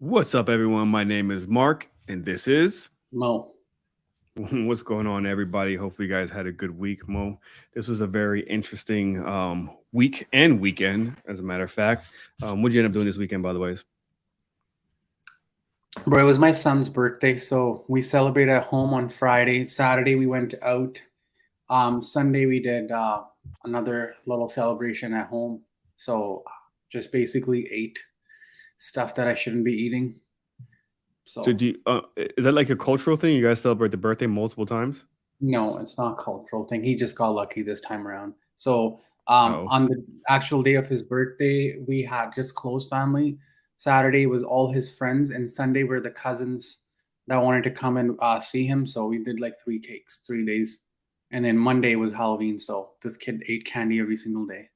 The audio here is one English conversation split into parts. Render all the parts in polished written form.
What's up, everyone? My name is Mark, and this is Mo. what's going on, everybody. Hopefully, you guys had a good week. Mo, this was a very interesting week and weekend, as a matter of fact. What'd you end up doing this weekend, by the way? Bro, it was my son's birthday, so we celebrated at home on Friday. Saturday we went out. Sunday we did another little celebration at home. So just basically ate stuff that I shouldn't be eating. So, is that like a cultural thing? You guys celebrate the birthday multiple times? No, it's not a cultural thing. He just got lucky this time around. So Oh, on the actual day of his birthday, we had just close family. Saturday was all his friends, and Sunday were the cousins that wanted to come and see him. So we did like 3 cakes, 3 days. And then Monday was Halloween. So this kid ate candy every single day.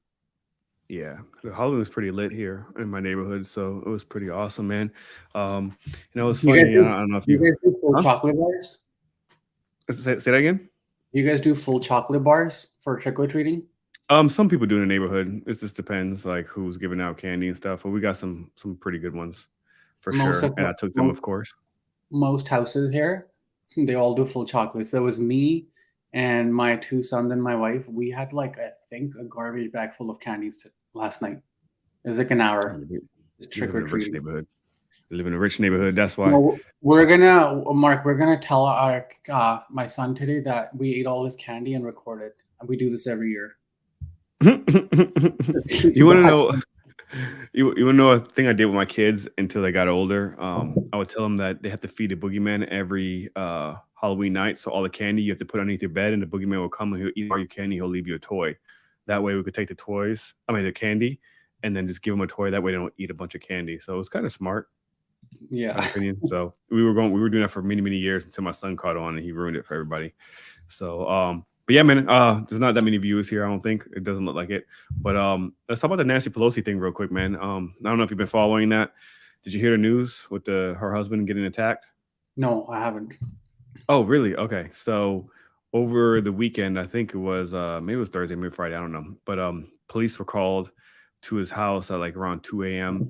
yeah. The Halloween was pretty lit here in my neighborhood, so it was pretty awesome, man. It was You guys funny. I do, don't know if you you, guys do full huh? chocolate bars? Say that again. You guys do full chocolate bars for trick or treating? Some people do in the neighborhood. It just depends, like who's giving out candy and stuff. But we got some pretty good ones, for Most sure. of And the I took them, most of course. most houses here, they all do full chocolate. So it was me and my 2 sons and my wife. We had like I think a garbage bag full of candies last night. It was like an hour You just you live trick in or a rich treating. neighborhood. You live in a rich neighborhood. That's why. No, we're gonna Mark. We're gonna tell our my son today that we ate all this candy and record it. And we do this every year. You want to know? You want to know a thing I did with my kids until they got older? I would tell them that they have to feed the boogeyman every Halloween night. So all the candy you have to put underneath your bed, and the boogeyman will come and he'll eat all your candy. He'll leave you a toy. That way, we could take the toys. I mean, the candy, and then just give them a toy. That way, they don't eat a bunch of candy. So it was kind of smart, in my Yeah. opinion. So we were doing that for many years until my son caught on and he ruined it for everybody. So but yeah, man, there's not that many viewers here. I don't think it doesn't look like it. But let's talk about the Nancy Pelosi thing real quick, man. I don't know if you've been following that. Did you hear the news with her husband getting attacked? No, I haven't. Oh, really? Okay. So over the weekend, I think it was maybe it was Thursday, maybe Friday, I don't know. But police were called to his house at like around 2 a.m.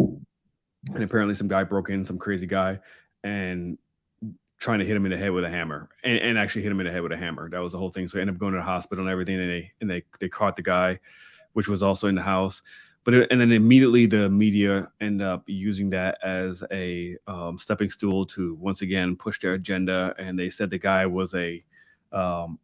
And apparently some guy broke in, some crazy guy, and trying to hit him in the head with a hammer, and actually hit him in the head with a hammer. That was the whole thing. So he ended up going to the hospital and everything, and they caught the guy, which was also in the house. And then immediately the media end up using that as a stepping stool to once again push their agenda. And they said the guy was a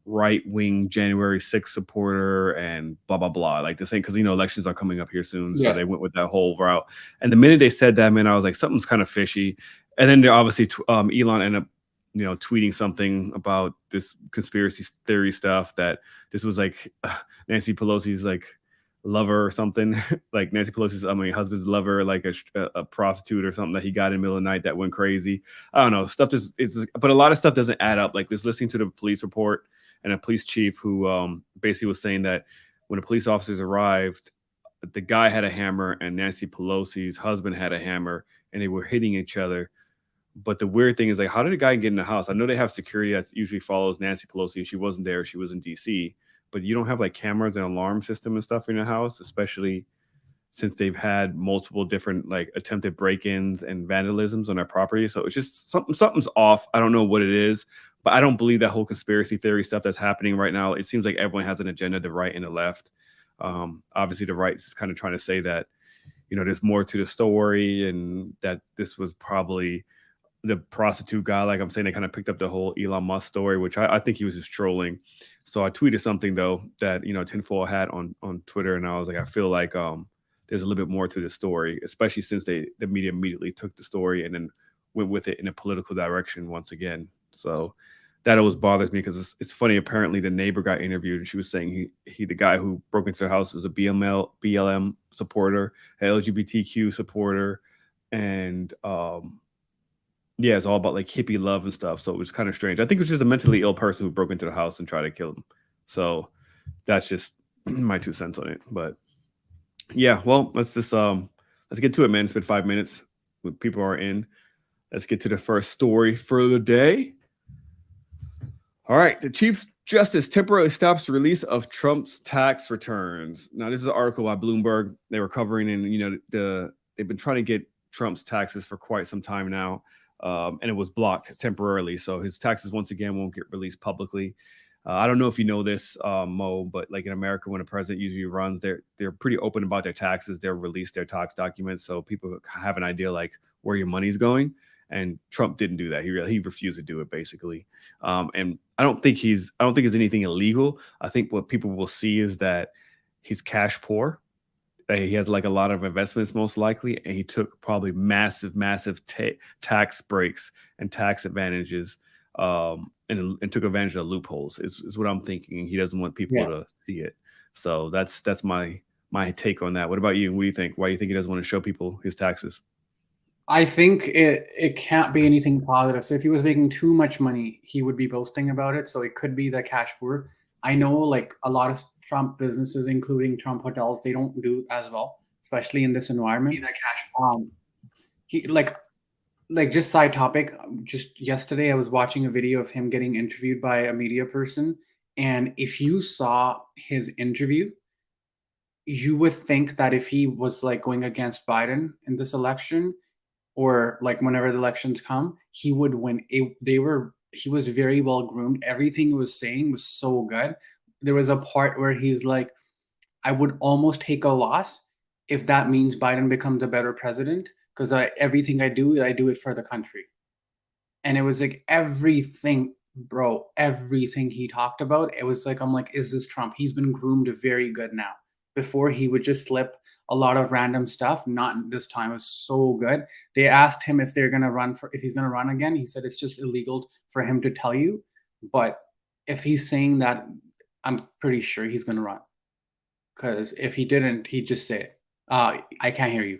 right wing January 6th supporter and blah blah blah, like the same, because elections are coming up here soon, so Yeah. they went with that whole route. And the minute they said that, man, I was like, something's kind of fishy. And then they obviously Elon ended up tweeting something about this conspiracy theory stuff, that this was like Nancy Pelosi's like lover or something, like Nancy Pelosi's husband's lover, like a prostitute or something that he got in the middle of the night that went crazy. I don't know, stuff just but a lot of stuff doesn't add up. Like this, listening to the police report and a police chief who basically was saying that when the police officers arrived, the guy had a hammer and Nancy Pelosi's husband had a hammer, and they were hitting each other. But the weird thing is, like, how did a guy get in the house? I know they have security that usually follows Nancy Pelosi. She wasn't there. She was in DC. But you don't have like cameras and alarm system and stuff in your house, especially since they've had multiple different like attempted break-ins and vandalisms on their property. So it's just something's off. I don't know what it is, but I don't believe that whole conspiracy theory stuff that's happening right now. It seems like everyone has an agenda, the right and the left. Obviously, the right is kind of trying to say that there's more to the story, and that this was probably the prostitute guy. Like I'm saying, they kind of picked up the whole Elon Musk story, which I think he was just trolling. So I tweeted something though that Tinfoil had on Twitter, and I was like, I feel like there's a little bit more to the story, especially since the media immediately took the story and then went with it in a political direction once again. So that always bothers me, because it's funny. Apparently, the neighbor got interviewed, and she was saying the guy who broke into their house was a BLM supporter, an LGBTQ supporter, and yeah, it's all about like hippie love and stuff. So it was kind of strange. I think it was just a mentally ill person who broke into the house and tried to kill him. So that's just my 2 cents on it. But yeah, well, let's get to it, man. It's been 5 minutes. People are in. Let's get to the first story for the day. All right, the Chief Justice temporarily stops the release of Trump's tax returns. Now, this is an article by Bloomberg. They were covering, and they've been trying to get Trump's taxes for quite some time now, and it was blocked temporarily. So his taxes once again won't get released publicly. I don't know if you know this, Mo, but like in America, when a president usually runs, they're pretty open about their taxes. They'll release their tax documents so people have an idea like where your money's going. And Trump didn't do that. He refused to do it basically. And I don't think it's anything illegal. I think what people will see is that he's cash poor. He has like a lot of investments most likely, and he took probably massive tax breaks and tax advantages, and took advantage of loopholes is what I'm thinking. He doesn't want people to see it. So that's my take on that. What about you? What do you think? Why do you think he doesn't want to show people his taxes? I think it can't be anything positive. So if he was making too much money, he would be boasting about it. So it could be the cash poor. I know like a lot of Trump businesses, including Trump hotels, they don't do as well, especially in this environment. He like just side topic. Just yesterday, I was watching a video of him getting interviewed by a media person, and if you saw his interview, you would think that if he was like going against Biden in this election, or like whenever the elections come, he would win. He was very well groomed. Everything he was saying was so good. There was a part where he's like, I would almost take a loss if that means Biden becomes a better president, because everything I do it for the country. And it was like everything, bro, everything he talked about, it was like, I'm like, is this Trump? He's been groomed very good now. Before he would just slip a lot of random stuff. Not this time. It was so good. They asked him if he's gonna run again. He said it's just illegal for him to tell you. But if he's saying that, I'm pretty sure he's gonna run. Because if he didn't, he'd just say it. I can't hear you.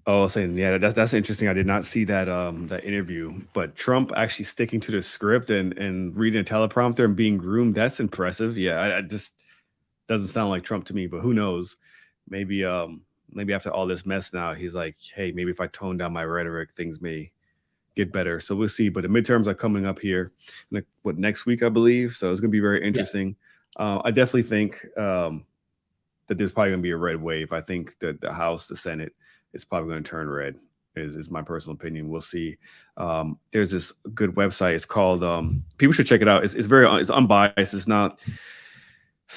Oh, saying yeah, that's interesting. I did not see that that interview, but Trump actually sticking to the script and reading a teleprompter and being groomed, that's impressive. Yeah, I just doesn't sound like Trump to me, but who knows? Maybe maybe after all this mess now, he's like, hey, maybe if I tone down my rhetoric, things may get better. So we'll see. But the midterms are coming up here, like what, next week, I believe. So it's gonna be very interesting. I definitely think that there's probably gonna be a red wave. I think that the House, the Senate, is probably going to turn red. Is my personal opinion. We'll see. There's this good website. It's called. People should check it out. It's unbiased. It's not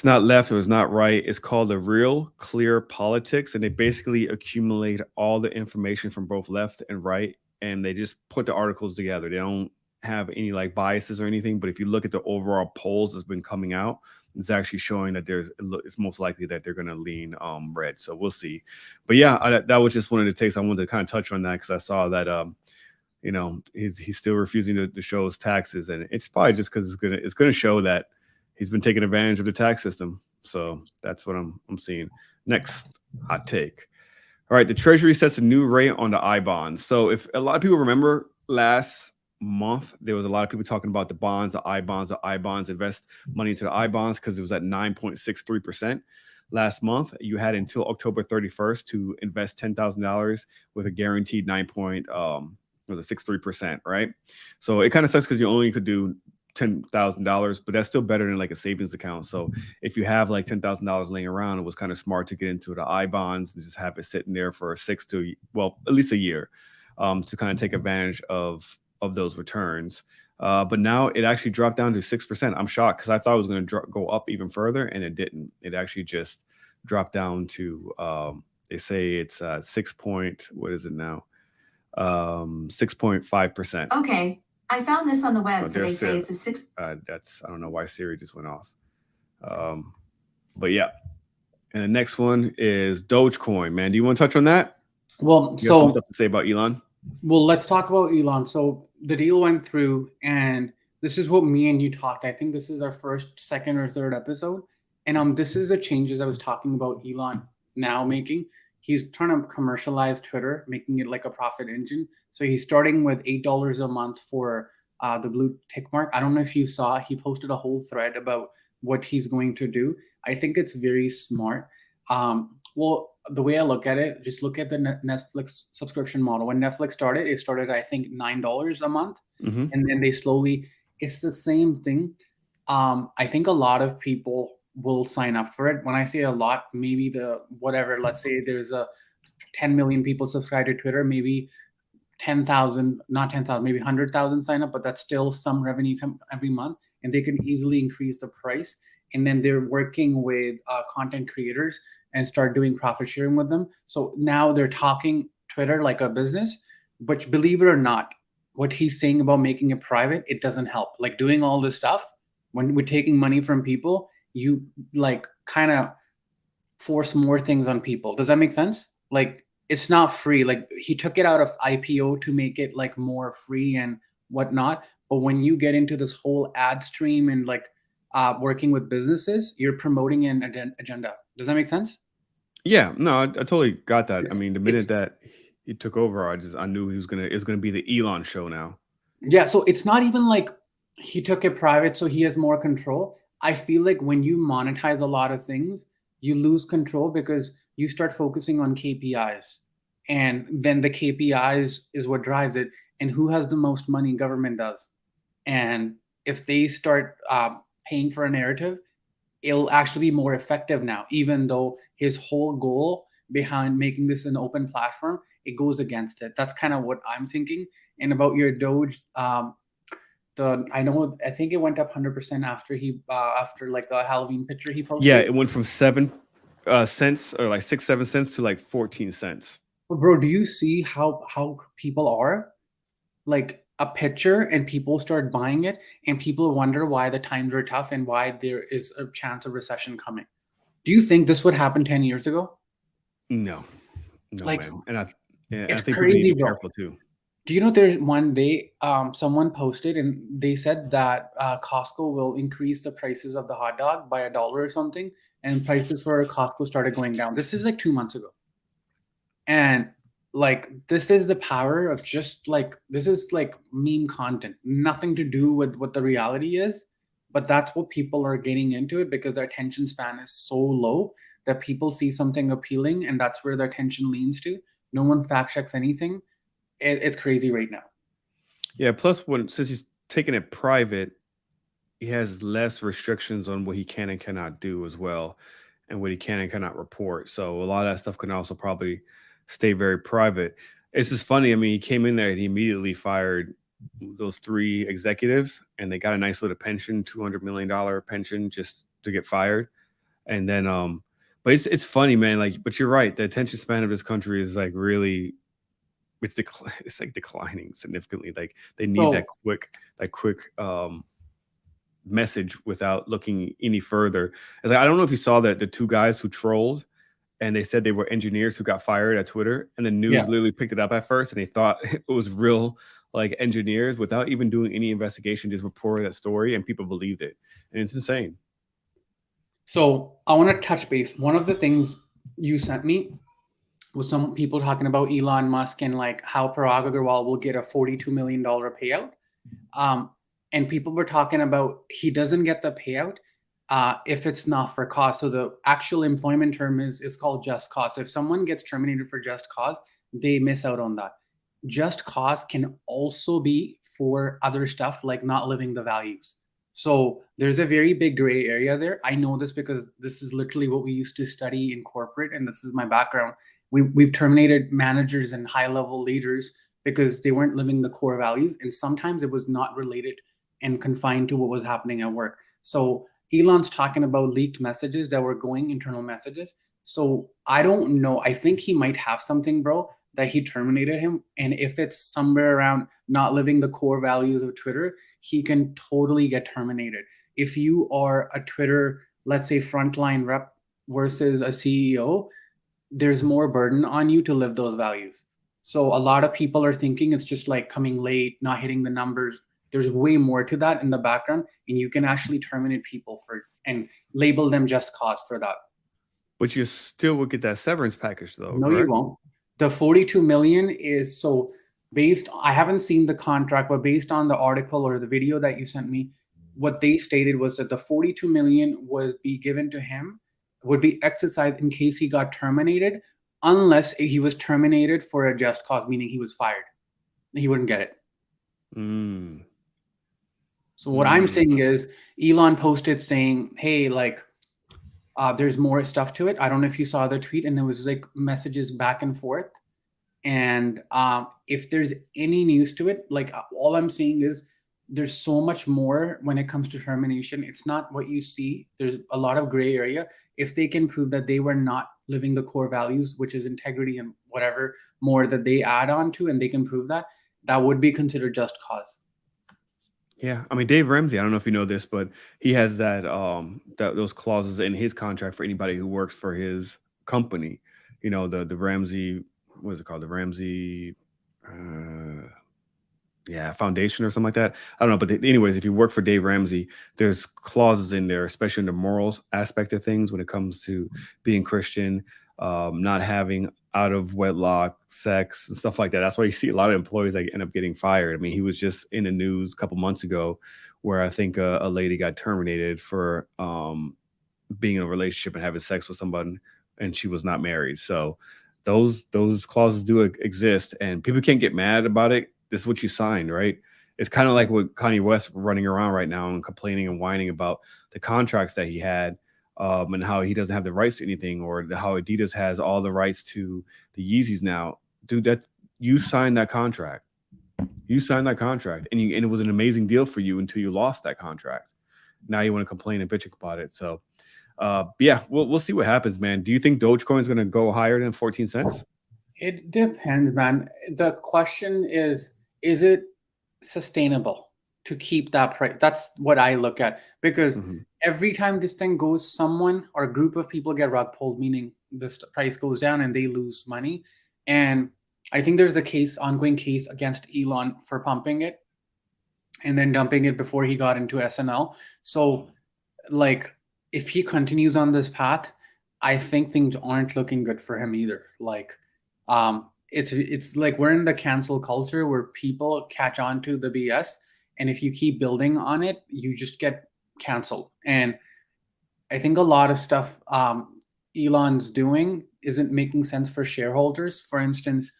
left or it's not right. It's called The Real Clear Politics, and they basically accumulate all the information from both left and right, and they just put the articles together. They don't have any like biases or anything, but if you look at the overall polls that's been coming out, it's actually showing that it's most likely that they're going to lean red. So we'll see. But yeah, that was just one of the takes I wanted to kind of touch on that, because I saw that he's still refusing to show his taxes, and it's probably just because it's gonna show that he's been taking advantage of the tax system. So that's what I'm seeing. Next hot take. All right, the Treasury sets a new rate on the I bonds. So if a lot of people remember last month, there was a lot of people talking about the bonds, the I bonds, invest money into the I bonds because it was at 9.63%. Last month, you had until October 31st to invest $10,000 with a guaranteed 9.63%, right? So it kind of sucks because you only could do $10,000, but that's still better than like a savings account. So if you have like $10,000 laying around, it was kind of smart to get into the I bonds and just have it sitting there for at least a year, to kind of take advantage of those returns. But now it actually dropped down to 6%. I'm shocked because I thought it was going to go up even further, and it didn't. It actually just dropped down to they say it's 6.5%. Okay, I found this on the web. They say it's a 6. I don't know why Siri just went off. But yeah. And the next one is Dogecoin. Man, do you want to touch on that? Well, you have some stuff to say about Elon? Well, let's talk about Elon. So the deal went through, and this is what me and you talked. I think this is our first, second, or third episode. And this is the changes I was talking about Elon now making. He's trying to commercialize Twitter, making it like a profit engine. So he's starting with $8 a month for the blue tick mark. I don't know if you saw, he posted a whole thread about what he's going to do. I think it's very smart. Well, the way I look at it, just look at the Netflix subscription model. When Netflix started, it started, I think, $9 a month. Mm-hmm. And then they slowly, it's the same thing. I think a lot of people will sign up for it. When I say a lot, maybe let's say there's 10 million people subscribe to Twitter, maybe 10,000, not 10,000, maybe 100,000 sign up, but that's still some revenue come every month, and they can easily increase the price. And then they're working with content creators and start doing profit sharing with them. So now they're talking Twitter like a business, but believe it or not, what he's saying about making it private, it doesn't help. Like doing all this stuff, when we're taking money from people, you like kind of force more things on people. Does that make sense? Like it's not free. Like he took it out of IPO to make it like more free and whatnot. But when you get into this whole ad stream and like working with businesses, you're promoting an agenda. Does that make sense? Yeah, no, I totally got that. I mean, the minute that he took over, I knew it was gonna be the Elon show now. Yeah, so it's not even like he took it private, so he has more control. I feel like when you monetize a lot of things, you lose control because you start focusing on KPIs, and then the KPIs is what drives it. And who has the most money? Government does. And if they start paying for a narrative, it'll actually be more effective now, even though his whole goal behind making this an open platform, it goes against it. That's kind of what I'm thinking. And about your Doge, I think it went up 100% after after like the Halloween picture he posted. Yeah, it went from 7 cents or like 6-7 cents to like 14 cents. But bro, do you see how people are? Like a picture and people start buying it, and people wonder why the times are tough and why there is a chance of recession coming. Do you think this would happen 10 years ago? No, Like, man. And I it's think crazy, we need to be bro. careful too. Do you know there's one day someone posted and they said that Costco will increase the prices of the hot dog by $1 or something, and prices for Costco started going down. This is like 2 months ago. And like this is the power of just like this is like meme content, nothing to do with what the reality is, but that's what people are getting into it because their attention span is so low that people see something appealing and that's where their attention leans to. No one fact checks anything. It's crazy right now. Yeah, plus since he's taking it private, he has less restrictions on what he can and cannot do as well, and what he can and cannot report. So a lot of that stuff can also probably stay very private. It's just funny. I mean, he came in there and he immediately fired those 3 executives, and they got a nice little pension, $200 million pension, just to get fired. And then, but it's funny, man. Like, but you're right. The attention span of this country is like really, it's like declining significantly. Like they need that quick message without looking any further. It's like, I don't know if you saw that the 2 guys who trolled and they said they were engineers who got fired at Twitter, and the news literally picked it up at first and they thought it was real like engineers without even doing any investigation, just reported that story and people believed it. And it's insane. So I want to touch base. One of the things you sent me was some people talking about Elon Musk and like how Parag Agrawal will get a $42 million payout. And people were talking about he doesn't get the payout if it's not for cause. So the actual employment term is called just cause. So if someone gets terminated for just cause, they miss out on that. Just cause can also be for other stuff like not living the values. So there's a very big gray area there. I know this because this is literally what we used to study in corporate, and this is my background. We've terminated managers and high-level leaders because they weren't living the core values, and sometimes it was not related and confined to what was happening at work. So Elon's talking about leaked messages that were going, internal messages. So I don't know. I think he might have something, bro, that he terminated him. And if it's somewhere around not living the core values of Twitter, he can totally get terminated. If you are a Twitter, let's say, frontline rep versus a CEO, there's more burden on you to live those values. So a lot of people are thinking it's just like coming late, not hitting the numbers. There's way more to that in the background, and you can actually terminate people for and label them just cause for that. But you still will get that severance package though. No, correct? You won't. The 42 million is so based, I haven't seen the contract, but based on the article or the video that you sent me, what they stated was that the 42 million would be given to him, would be exercised in case he got terminated, unless he was terminated for a just cause, meaning he was fired. He wouldn't get it. So what I'm saying is Elon posted saying, hey, like There's more stuff to it. I don't know if you saw the tweet, and it was like messages back and forth. And if there's any news to it, like all I'm seeing is there's so much more when it comes to termination. It's not what you see. There's a lot of gray area. If they can prove that they were not living the core values, which is integrity and whatever more that they add on to, and they can prove that, that would be considered just cause. Yeah, I mean Dave Ramsey. I don't know if you know this, but he has that those clauses in his contract for anybody who works for his company. You know, the Ramsey, what is it called? The Ramsey, foundation or something like that. I don't know, but anyways, if you work for Dave Ramsey, there's clauses in there, especially in the morals aspect of things when it comes to being Christian, not having out of wedlock sex and stuff like that. That's why you see a lot of employees that end up getting fired. I mean, he was just in the news a couple months ago where I think a lady got terminated for being in a relationship and having sex with somebody, and she was not married. So those clauses do exist, and people can't get mad about it. This is what you signed, right? It's kind of like what Kanye West running around right now and complaining and whining about the contracts that he had, and how he doesn't have the rights to anything, or how Adidas has all the rights to the Yeezys now. Dude, that's, you signed that contract. You signed that contract, and it was an amazing deal for you until you lost that contract. Now you want to complain and bitch about it. So, yeah, we'll see what happens, man. Do you think Dogecoin is going to go higher than 14 cents? It depends, man. The question is it sustainable to keep that price? That's what I look at, because every time this thing goes, someone or a group of people get rug pulled, meaning this price goes down and they lose money. And I think there's a ongoing case against Elon for pumping it and then dumping it before he got into SNL. So, like, if he continues on this path, I think things aren't looking good for him either. Like, it's like we're in the cancel culture where people catch on to the BS, and if you keep building on it, you just get canceled. And I think a lot of stuff Elon's doing isn't making sense for shareholders. For instance,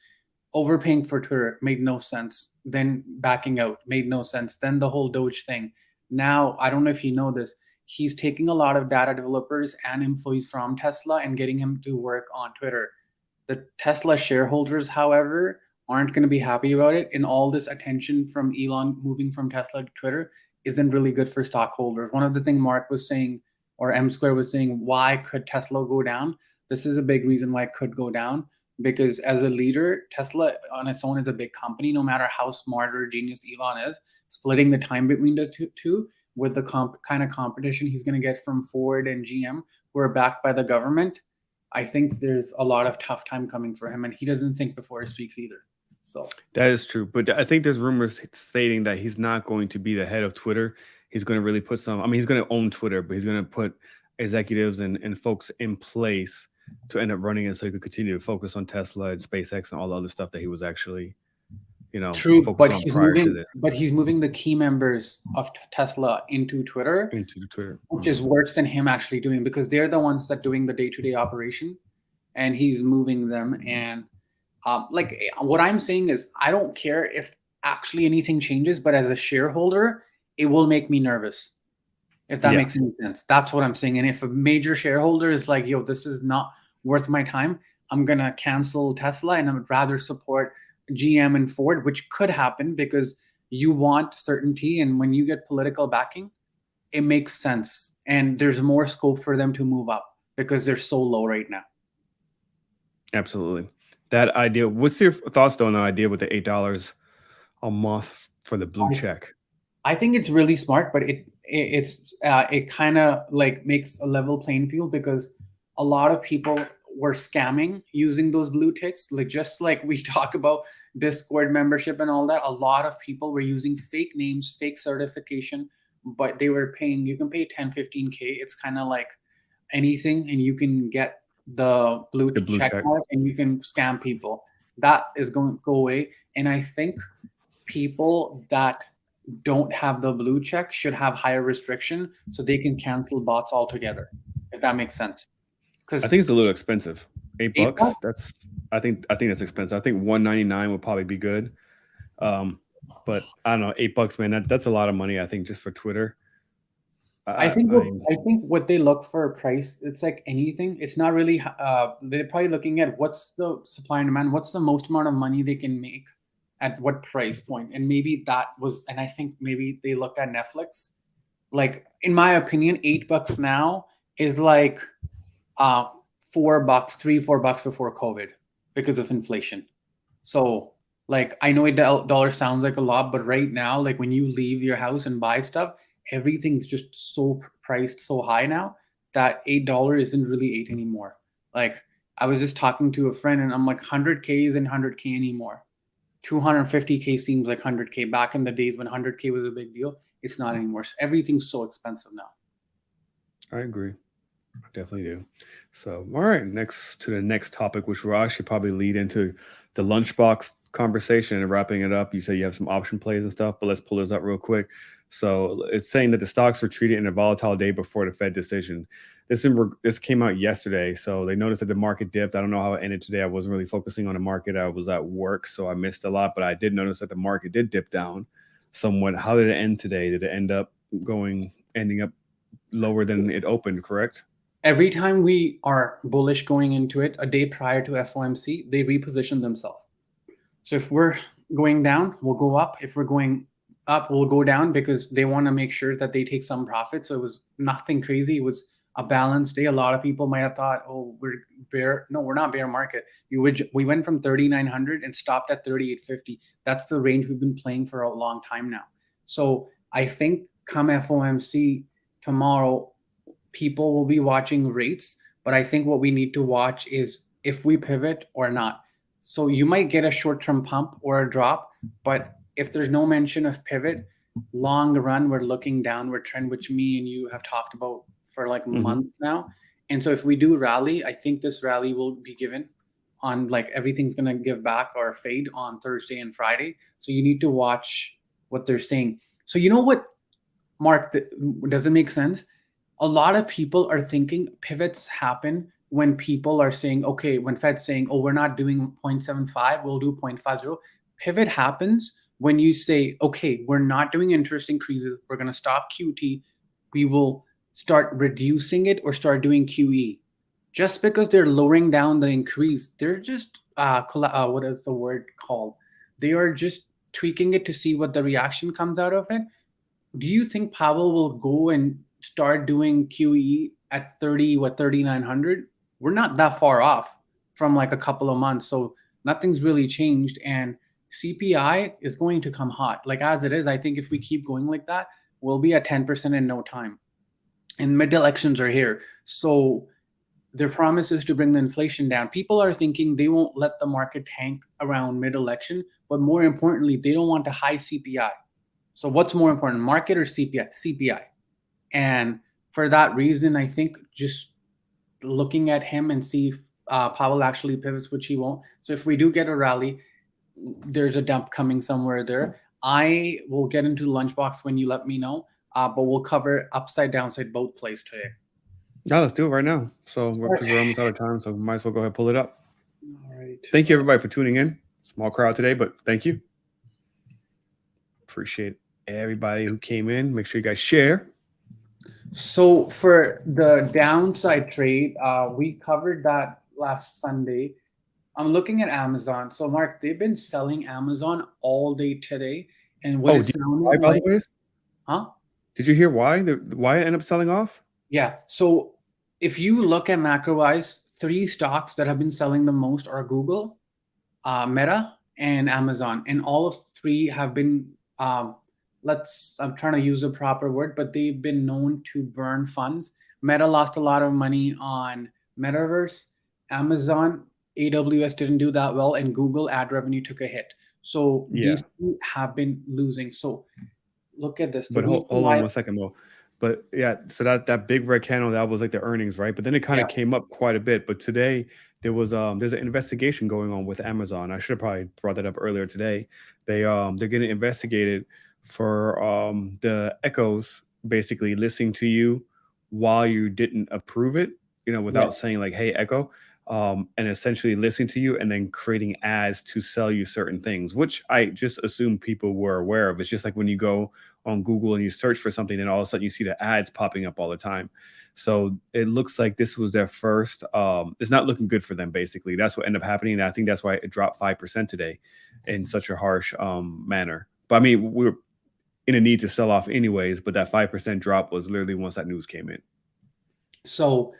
overpaying for Twitter made no sense. Then backing out made no sense. Then the whole Doge thing. Now, I don't know if you know this, he's taking a lot of data developers and employees from Tesla and getting him to work on Twitter. The Tesla shareholders, however, aren't going to be happy about it. And all this attention from Elon moving from Tesla to Twitter isn't really good for stockholders. One of the things Mark was saying, or M Square was saying, why could Tesla go down? This is a big reason why it could go down, because as a leader, Tesla on its own is a big company. No matter how smart or genius Elon is, splitting the time between the two with the kind of competition he's going to get from Ford and GM, who are backed by the government, I think there's a lot of tough time coming for him, and he doesn't think before he speaks either. So that is true, but I think there's rumors stating that he's not going to be the head of Twitter. He's going to really put some. I mean, he's going to own Twitter, but he's going to put executives and folks in place to end up running it, so he could continue to focus on Tesla and SpaceX and all the other stuff that he was actually, true. But he's moving the key members of Tesla into Twitter, which is worse than him actually doing, because they're the ones that doing the day-to-day operation, and he's moving them. And like what I'm saying is, I don't care if actually anything changes, but as a shareholder, it will make me nervous. If that makes any sense. That's what I'm saying. And if a major shareholder is like, yo, this is not worth my time, I'm going to cancel Tesla and I would rather support GM and Ford, which could happen because you want certainty. And when you get political backing, it makes sense. And there's more scope for them to move up because they're so low right now. Absolutely. That idea. What's your thoughts though on the idea with the $8 a month for the blue check? I think it's really smart, but it kind of like makes a level playing field, because a lot of people were scamming using those blue ticks. Like, just like we talk about Discord membership and all that, a lot of people were using fake names, fake certification, but they were paying, you can pay 10, 15K. It's kind of like anything, and you can get the blue check mark and you can scam people. That is going to go away. And I think people that don't have the blue check should have higher restriction so they can cancel bots altogether, if that makes sense. Because I think it's a little expensive. $8. That's I think that's expensive. I think $199 would probably be good. But I don't know, $8, man. That's a lot of money. I think just for Twitter. I think what they look for a price, it's like anything. It's not really. They're probably looking at what's the supply and demand, what's the most amount of money they can make at what price point, and maybe that was. And I think maybe they looked at Netflix. Like in my opinion, $8 now is like $4, $3-4 before COVID because of inflation. So like I know dollar sounds like a lot, but right now, like when you leave your house and buy stuff, everything's just so priced so high now that $8 isn't really 8 anymore. Like I was just talking to a friend and I'm like 100K isn't 100K anymore. 250K seems like 100K. Back in the days when 100K was a big deal, it's not anymore. So everything's so expensive now. I agree. I definitely do. So, all right, next to the next topic, which will actually probably lead into the lunchbox conversation and wrapping it up. You say you have some option plays and stuff, but let's pull this up real quick. So it's saying that the stocks retreated in a volatile day before the Fed decision. This came out yesterday, so they noticed that the market dipped. I don't know how it ended today. I wasn't really focusing on the market. I was at work, so I missed a lot, but I did notice that the market did dip down somewhat. How did it end today? Did it ending up lower than it opened, correct? Every time we are bullish going into it, a day prior to FOMC, they reposition themselves. So if we're going down, we'll go up. If we're going up, we'll go down because they want to make sure that they take some profit. So it was nothing crazy. It was a balanced day. A lot of people might have thought, oh, we're bear. No, we're not bear market. We went from 3,900 and stopped at 3,850. That's the range we've been playing for a long time now. So I think come FOMC tomorrow, people will be watching rates, but I think what we need to watch is if we pivot or not. So you might get a short-term pump or a drop, but if there's no mention of pivot, long run, we're looking downward trend, which me and you have talked about for like months now. And so if we do rally, I think this rally will be given on like everything's going to give back or fade on Thursday and Friday. So you need to watch what they're saying. So you know what, Mark, does it make sense? A lot of people are thinking pivots happen when people are saying, okay, when Fed's saying, oh, we're not doing 0.75, we'll do 0.50. Pivot happens when you say, okay, we're not doing interest increases. We're going to stop QT. We will start reducing it or start doing QE. Just because they're lowering down the increase, they're just, what is the word called? They are just tweaking it to see what the reaction comes out of it. Do you think Powell will go and start doing QE at 3,900? We're not that far off from like a couple of months. So nothing's really changed. And CPI is going to come hot. Like as it is, I think if we keep going like that, we'll be at 10% in no time. And mid-elections are here. So their promise is to bring the inflation down. People are thinking they won't let the market tank around mid-election, but more importantly, they don't want a high CPI. So what's more important, market or CPI? CPI. And for that reason, I think just looking at him and see if Powell actually pivots, which he won't. So if we do get a rally, there's a dump coming somewhere there. I will get into the lunchbox when you let me know, but we'll cover upside, downside, both plays today. Yeah, let's do it right now. So we're almost out of time, so we might as well go ahead and pull it up. All right. Thank you, everybody, for tuning in. Small crowd today, but thank you. Appreciate everybody who came in. Make sure you guys share. So for the downside trade, we covered that last Sunday. I'm looking at Amazon. So Mark, they've been selling Amazon all day today. And what it's sounding like, huh? Did you hear why? Why it ended up selling off? Yeah. So if you look at macro-wise, 3 stocks that have been selling the most are Google, Meta, and Amazon. And all of 3 have been I'm trying to use a proper word, but they've been known to burn funds. Meta lost a lot of money on Metaverse. Amazon, AWS didn't do that well, and Google ad revenue took a hit. So these 2 have been losing. So look at this. But hold on 1 second, Mo. But yeah, so that big red candle, that was like the earnings, right? But then it kind of came up quite a bit. But today there's an investigation going on with Amazon. I should have probably brought that up earlier today. They're getting investigated for the echoes basically listening to you while you didn't approve it, without saying like, hey, echo, and essentially listening to you and then creating ads to sell you certain things, which I just assume people were aware of. It's just like when you go on Google and you search for something, and all of a sudden you see the ads popping up all the time. So it looks like this was their first. It's not looking good for them. Basically, that's what ended up happening. And I think that's why it dropped 5% today in such a harsh manner. But I mean, we're in a need to sell off anyways. But that 5% drop was literally once that news came in. So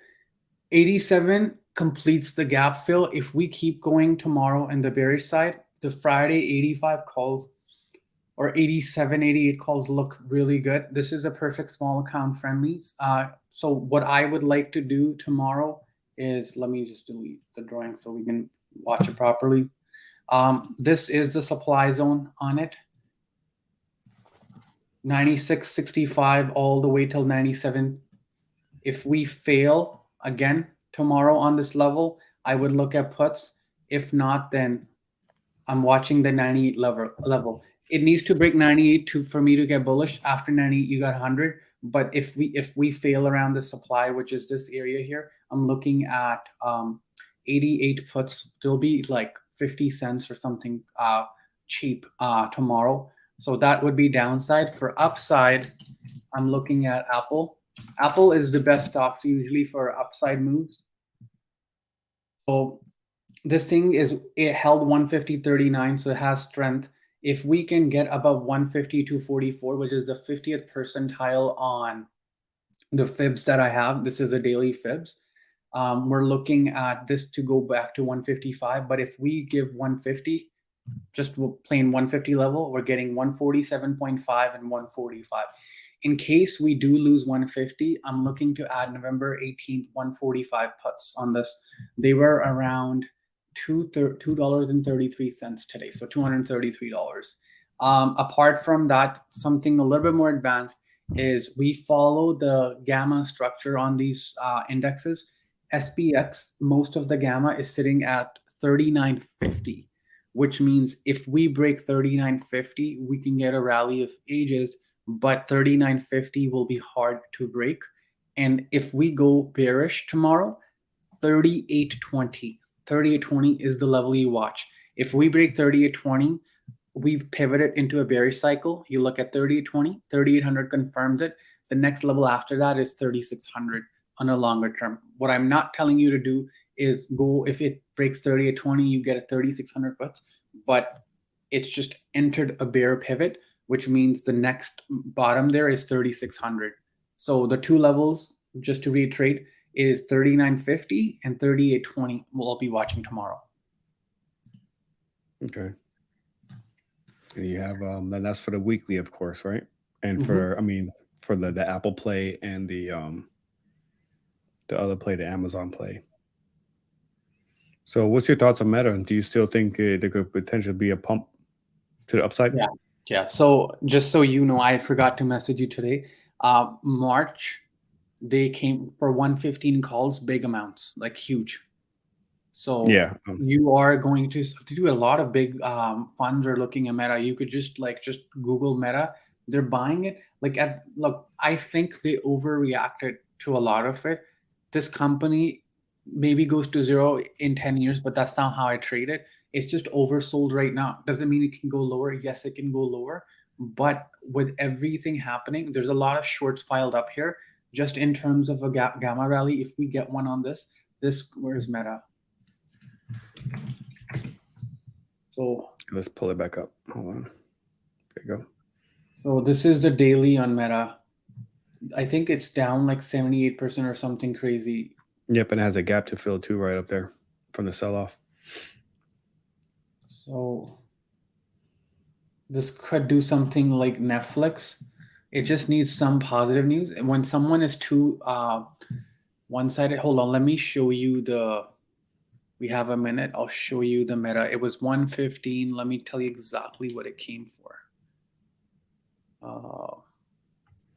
87 completes the gap fill. If we keep going tomorrow and the bearish side, the Friday 85 calls or 87, 88 calls look really good. This is a perfect small account friendly. So what I would like to do tomorrow is, let me just delete the drawing so we can watch it properly. This is the supply zone on it. 96.65 all the way till 97. If we fail again tomorrow on this level, I would look at puts. If not, then I'm watching the 98 level. It needs to break 98 for me to get bullish. After 98, you got 100. But if we fail around the supply, which is this area here, I'm looking at 88 puts. There'll be like 50 cents or something cheap tomorrow. So that would be downside. For upside, I'm looking at Apple. Apple is the best stocks usually for upside moves. So this thing it held 150.39, so it has strength. If we can get above 150.244, which is the 50th percentile on the fibs that I have, this is a daily fibs. We're looking at this to go back to 155. But if we give 150, just plain 150 level, we're getting 147.5 and 145. In case we do lose 150, I'm looking to add November 18th 145 puts on this. They were around $2.33 today, so $233. Apart from that, something a little bit more advanced is we follow the gamma structure on these indexes. SPX, most of the gamma is sitting at 39.50, which means if we break 39.50, we can get a rally of ages, but 39.50 will be hard to break. And if we go bearish tomorrow, 38.20 is the level you watch. If we break 38.20, we've pivoted into a bearish cycle. You look at 38.20, 3800 confirms it. The next level after that is 3600 on a longer term. What I'm not telling you to do is go, if it breaks 38.20, you get a 3600 puts, but it's just entered a bear pivot, which means the next bottom there is 3600. So the two levels, just to reiterate, is 39.50 and 38.20. We'll be watching tomorrow. Okay. And you have and that's for the weekly, of course, right? And for for the Apple Play and the other play, the Amazon Play. So what's your thoughts on Meta? Do you still think there could potentially be a pump to the upside? Yeah. So just so you know, I forgot to message you today. March, they came for 115 calls, big amounts, like huge. So yeah, you are going to do a lot of big funds are looking at Meta. You could just Google Meta. They're buying it. Look, I think they overreacted to a lot of it. This company maybe goes to zero in 10 years, but that's not how I trade it. It's just oversold right now. Doesn't mean it can go lower. Yes, it can go lower. But with everything happening, there's a lot of shorts piled up here. Just in terms of a gamma rally, if we get one on this, where's Meta? So let's pull it back up. Hold on. There you go. So this is the daily on Meta. I think it's down like 78% or something crazy. Yep, and it has a gap to fill too right up there from the sell-off. So this could do something like Netflix. It just needs some positive news. And when someone is too one-sided, hold on, let me show you we have a minute. I'll show you the Meta. It was 115. Let me tell you exactly what it came for. Hold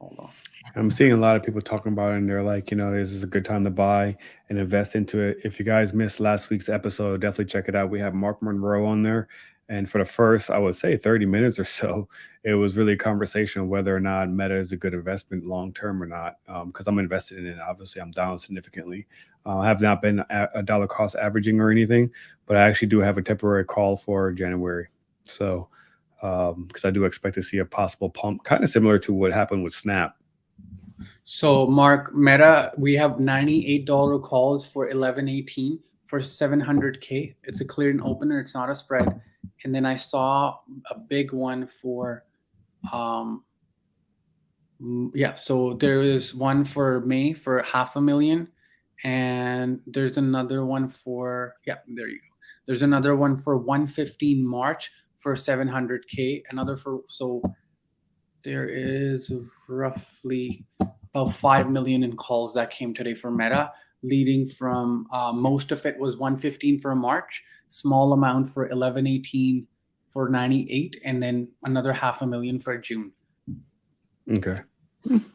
on. I'm seeing a lot of people talking about it, and they're like, this is a good time to buy and invest into it. If you guys missed last week's episode, definitely check it out. We have Mark Monroe on there. And for the first, I would say 30 minutes or so, it was really a conversation of whether or not Meta is a good investment long-term or not. Because I'm invested in it. Obviously, I'm down significantly. I have not been a dollar cost averaging or anything, but I actually do have a temporary call for January. So because I do expect to see a possible pump, kind of similar to what happened with Snap. So Mark, Meta, we have $98 calls for 1118 for 700K. It's a clear and opener. It's not a spread. And then I saw a big one for, yeah. So there is one for May for 500,000, and there's another one for, yeah, there you go. There's another one for 115 March for 700K. Another for, so there is roughly about 5 million in calls that came today for Meta, leading from most of it was 115 for March, small amount for 1118 for 98, and then another 500,000 for June. Okay.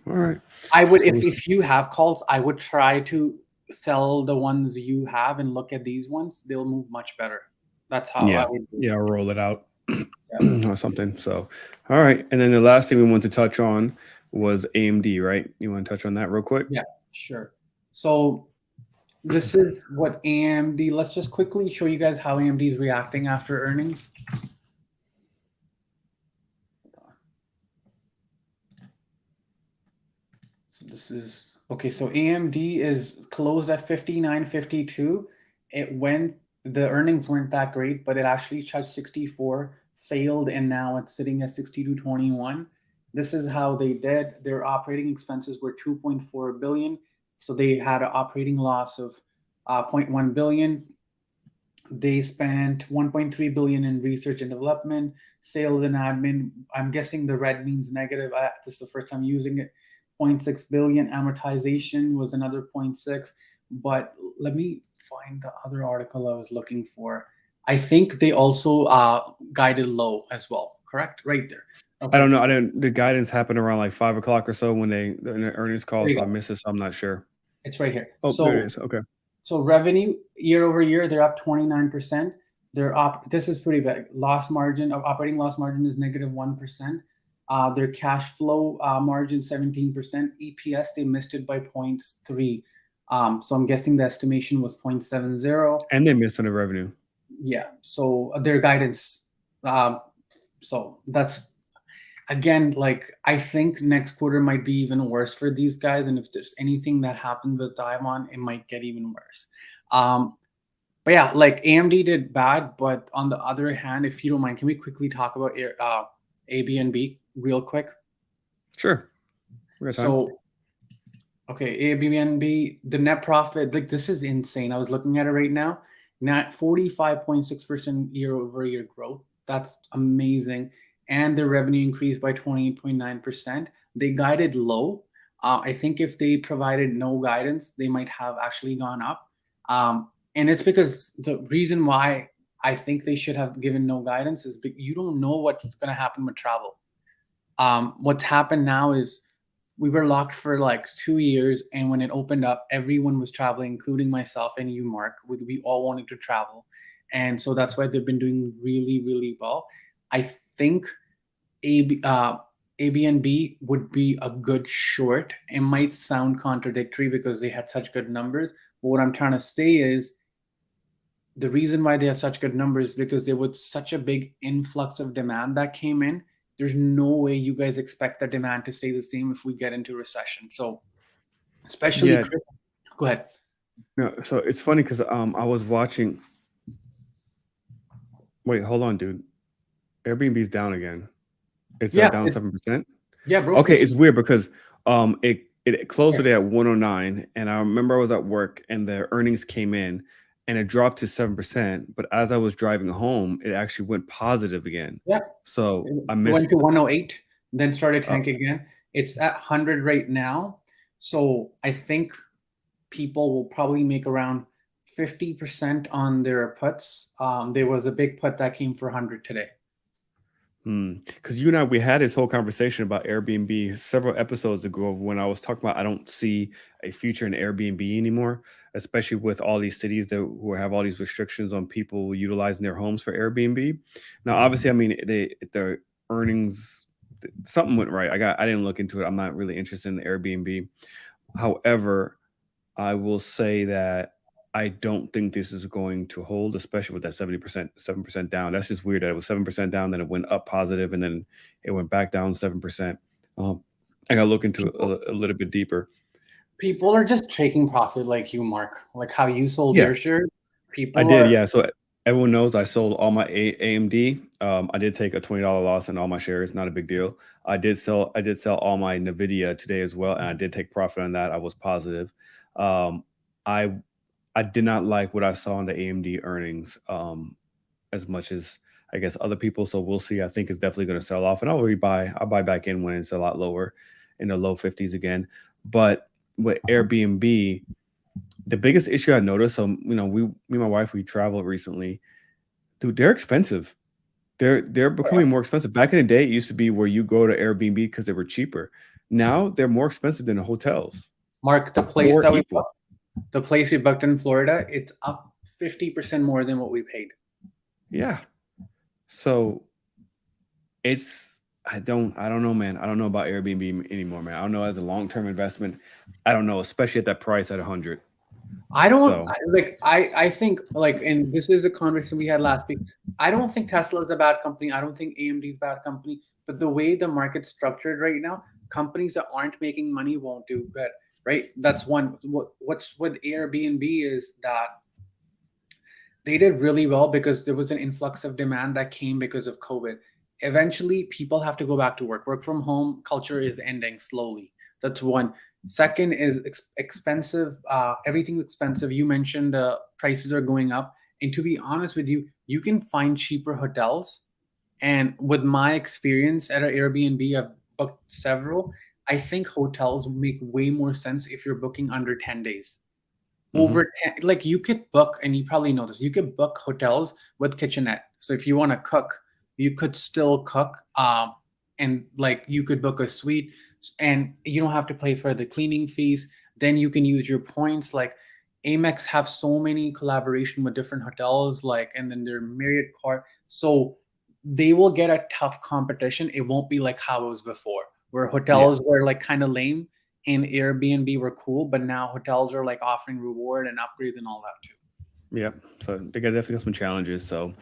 All right. I would, if you have calls, I would try to sell the ones you have and look at these ones. They'll move much better. That's how I would do it. Yeah, roll it out. Or something. So, all right. And then the last thing we want to touch on was AMD, right? You want to touch on that real quick? Yeah, sure. So this is what AMD, let's just quickly show you guys how AMD is reacting after earnings. So this is, okay, so AMD is closed at 59.52. It went, the earnings weren't that great, but it actually touched 64, failed, and now it's sitting at 62.21. This is how they did. Their operating expenses were 2.4 billion. So they had an operating loss of 0.1 billion. They spent 1.3 billion in research and development, sales and admin. I'm guessing the red means negative. This is the first time using it. 0.6 billion. Amortization was another 0.6. But let me find the other article I was looking for. I think they also guided low as well. Correct? Right there. Okay, I don't know. The guidance happened around like 5 o'clock or so when in the earnings call, so I missed it. So I'm not sure. It's right here. Oh, there it is. Okay. So revenue year over year, they're up 29%. They're up. This is pretty big. Loss margin of operating loss margin is negative 1%. Their cash flow margin 17%. EPS, they missed it by 0.3. So I'm guessing the estimation was 0.70. And they missed on the revenue. Yeah. So their guidance. So that's, again, like, I think next quarter might be even worse for these guys. And if there's anything that happened with Taiwan, it might get even worse. But yeah, like AMD did bad. But on the other hand, if you don't mind, can we quickly talk about AB&B real quick? Sure. So, okay, AB&B, the net profit, like, this is insane. I was looking at it right now. Not 45.6% year over year growth. That's amazing. And their revenue increased by 28.9%. They guided low. I think if they provided no guidance, they might have actually gone up. And it's because the reason why I think they should have given no guidance is because you don't know what's going to happen with travel. What's happened now is we were locked for like 2 years. And when it opened up, everyone was traveling, including myself and you, Mark. We all wanted to travel. And so that's why they've been doing really, really well. I think AB&B would be a good short. It might sound contradictory because they had such good numbers. But what I'm trying to say is the reason why they have such good numbers is because there was such a big influx of demand that came in. There's no way you guys expect the demand to stay the same if we get into recession. So especially, go ahead. No, so it's funny because I was watching. Wait, hold on, dude. Airbnb's down again. It's down 7%. Yeah, bro. Okay, it's weird because it closed today at 109, and I remember I was at work and the earnings came in and it dropped to 7%. But as I was driving home, it actually went positive again. Yeah. So I missed. It went to 108, then started tanking again. It's at 100 right now. So I think people will probably make around 50% on their puts. There was a big put that came for 100 today. Because you and I, we had this whole conversation about Airbnb several episodes ago when I was talking about I don't see a future in Airbnb anymore, especially with all these cities who have all these restrictions on people utilizing their homes for Airbnb. Now, obviously, I mean, their earnings, something went right. I didn't look into it. I'm not really interested in Airbnb. However, I will say that I don't think this is going to hold, especially with that 7% down. That's just weird that it was 7% down, then it went up positive, and then it went back down 7%. I got to look into it a little bit deeper. People are just taking profit like you, Mark. Like how you sold Yeah. your shirt. People I did, are yeah. So everyone knows I sold all my AMD. I did take a $20 loss in all my shares. Not a big deal. I did sell all my Nvidia today as well, and I did take profit on that. I was positive. I did not like what I saw in the AMD earnings as much as I guess other people. So we'll see. I think it's definitely going to sell off, and I'll buy back in when it's a lot lower, in the low 50s again. But with Airbnb, the biggest issue I noticed, so me and my wife, we traveled recently. Dude, they're expensive. They're becoming more expensive. Back in the day, it used to be where you go to Airbnb because they were cheaper. Now they're more expensive than the hotels. Mark, the place Or that we equal. booked, the place we booked in Florida, it's up 50% more than what we paid. Yeah. So I don't know, man. I don't know about Airbnb anymore, man. I don't know, as a long-term investment. I don't know, especially at that price at 100. I don't So I think like, and this is a conversation we had last week. I don't think Tesla is a bad company. I don't think AMD is a bad company. But the way the market's structured right now, companies that aren't making money won't do good, right? That's one. What's with Airbnb is that they did really well because there was an influx of demand that came because of COVID. Eventually, people have to go back to work. Work from home culture is ending slowly. That's one. Second is expensive. Everything's expensive. You mentioned the prices are going up. And to be honest with you, you can find cheaper hotels. And with my experience at an Airbnb, I've booked several. I think hotels make way more sense if you're booking under 10 days. Over 10, like you could book, and you probably know this, you could book hotels with kitchenette. So if you want to cook, you could still cook. And like you could book a suite, and you don't have to pay for the cleaning fees. Then you can use your points. Like Amex have so many collaboration with different hotels, like, and then their Marriott card. So they will get a tough competition. It won't be like how it was before, where hotels were like kind of lame and Airbnb were cool, but now hotels are like offering reward and upgrades and all that too. Yep. So they definitely got some challenges. So,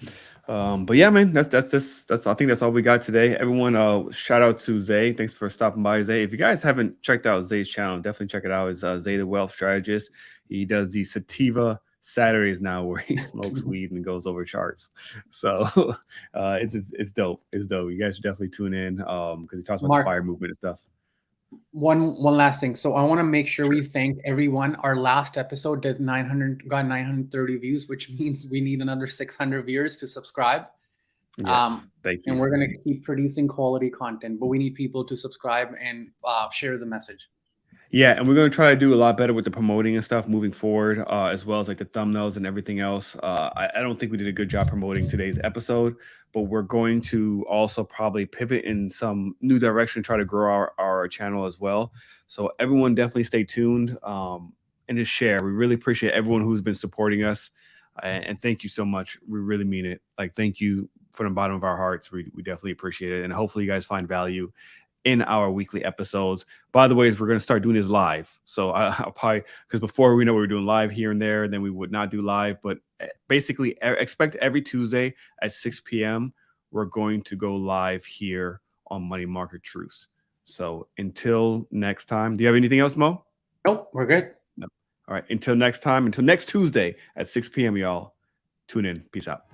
but yeah, man, that's I think that's all we got today. Everyone, shout out to Zay. Thanks for stopping by, Zay. If you guys haven't checked out Zay's channel, definitely check it out. It's Zay the Wealth Strategist. He does the Sativa Saturdays now, where he smokes weed and goes over charts. So it's dope. It's dope. You guys should definitely tune in because he talks about Mark, the fire movement and stuff. One last thing. So I want to make sure we thank everyone. Our last episode got 930 views, which means we need another 600 viewers to subscribe. Yes, thank you. And we're going to keep producing quality content, but we need people to subscribe and share the message. Yeah, and we're going to try to do a lot better with the promoting and stuff moving forward, as well as like the thumbnails and everything else. I don't think we did a good job promoting today's episode, but we're going to also probably pivot in some new direction, try to grow our channel as well. So everyone definitely stay tuned and just share. We really appreciate everyone who's been supporting us. And thank you so much. We really mean it. Like, thank you from the bottom of our hearts. We definitely appreciate it. And hopefully you guys find value in our weekly episodes. By the way, we're going to start doing this live. So I'll probably, because before we know we were doing live here and there, and then we would not do live. But basically, expect every Tuesday at 6 p.m. we're going to go live here on Money Market Truths. So until next time, do you have anything else, Mo? Nope, we're good. No. All right. Until next time, until next Tuesday at 6 p.m., y'all. Tune in. Peace out.